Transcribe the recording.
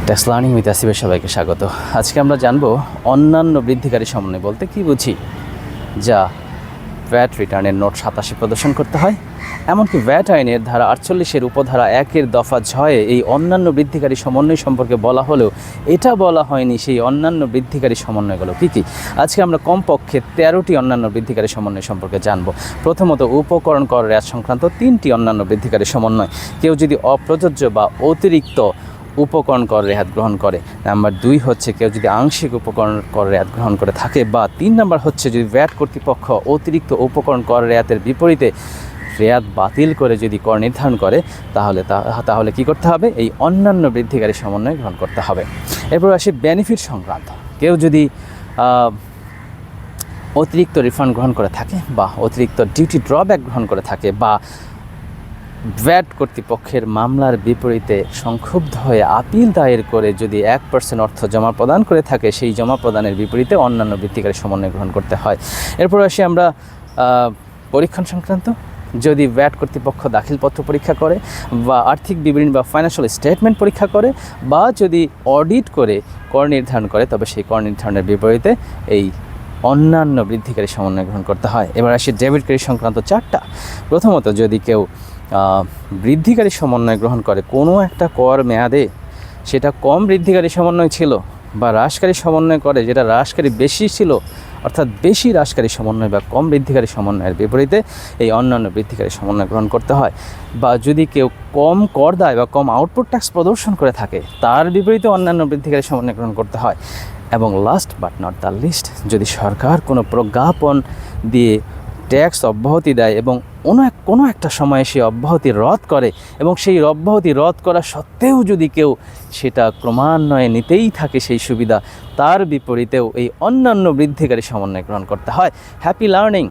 Tax learning with আসিফের সবাইকে স্বাগত। আজকে আমরা জানবো অন্যান্য বৃদ্ধিকারী সমন্বয় বলতে কি বুঝি, যা ভ্যাট রিটার্নের নোট 87 প্রদর্শন করতে হয়। এমনকি ভ্যাট আইনের ধারা 48-এর উপধারা 1-এর দফা 6-এ এই অন্যান্য বৃদ্ধিকারী সমন্বয় সম্পর্কে বলা হলেও এটা বলা হয়নি সেই অন্যান্য বৃদ্ধিকারী সমন্বয়গুলো কী কী। আজকে আমরা কমপক্ষে 13টি অন্যান্য বৃদ্ধিকারী সমন্বয় সম্পর্কে জানবো। প্রথমত, উপকরণ কর রেয়াত সংক্রান্ত 3টি অন্যান্য বৃদ্ধিকারী সমন্বয়। কেউ যদি অপ্রযোজ্য বা অতিরিক্ত উপকরণ কর রেয়াত গ্রহণ করে। নাম্বার 2 হচ্ছে কেউ যদি আংশিক উপকরণ কর রেয়াত গ্রহণ করে থাকে, বা 3 নাম্বার হচ্ছে যদি ভ্যাট কর্তৃপক্ষ অতিরিক্ত উপকরণ কর রেয়াতের বিপরীতে রেয়াত বাতিল করে যদি কর নির্ধারণ করে তাহলে কি করতে হবে? এই অন্যান্য বৃদ্ধিকারী সমন্বয় গ্রহণ করতে হবে। এরপর আসি বেনিফিট সংক্রান্ত। কেউ যদি অতিরিক্ত রিফান্ড গ্রহণ করে থাকে, বা অতিরিক্ত ডিউটি ড্রব্যাক গ্রহণ করে থাকে, বা ভ্যাট কর্তৃপক্ষের মামলার বিপরীতে সংক্ষুব্ধ হয়ে আপিল দায়ের করে যদি 1% অর্থ জমা প্রদান করে থাকে, সেই জমা প্রদানের বিপরীতে অন্যান্য বৃত্তিকারী সমন্বয় গ্রহণ করতে হয়। এরপর আসি আমরা পরীক্ষণ সংক্রান্ত। যদি ভ্যাট কর্তৃপক্ষ দাখিলপত্র পরীক্ষা করে, বা আর্থিক বিবরণী বা ফাইন্যান্সিয়াল স্টেটমেন্ট পরীক্ষা করে, বা যদি অডিট করে কর নির্ধারণ করে, তবে সেই কর নির্ধারণের বিপরীতে এই অন্যান্য বৃদ্ধিকারী সমন্বয় গ্রহণ করতে হয়। এবার আসি ডেবিটকারী সংক্রান্ত 4টা। প্রথমত, যদি কেউ বৃদ্ধিকারী সমন্বয় গ্রহণ করে কোনো একটা কর মেয়াদে, সেটা কম বৃদ্ধিকারী সমন্বয় ছিল, বা হ্রাসকারী সমন্বয় করে যেটা হ্রাসকারী বেশি ছিল, অর্থাৎ বেশি হ্রাসকারী সমন্বয় বা কম বৃদ্ধিকারী সমন্বয়ের বিপরীতে এই অন্যান্য বৃদ্ধিকারী সমন্বয় গ্রহণ করতে হয়। বা যদি কেউ কম কর দায় বা কম আউটপুট ট্যাক্স প্রদর্শন করে থাকে, তার বিপরীতে অন্যান্য বৃদ্ধিকারী সমন্বয় গ্রহণ করতে হয়। এবং last but not the least, যদি সরকার কোনো প্রজ্ঞাপন দিয়ে ট্যাক্স অব্যাহতি দেয় এবং কোনো একটা সময়ে সেই অব্যাহতি রদ করে, এবং সেই অব্যাহতি রদ করা সত্ত্বেও যদি কেউ সেটা ক্রমান্বয়ে নিতেই থাকে সেই সুবিধা, তার বিপরীতেও এই অন্যান্য বৃদ্ধিকারী সমন্বয় গ্রহণ করতে হয়। Happy learning.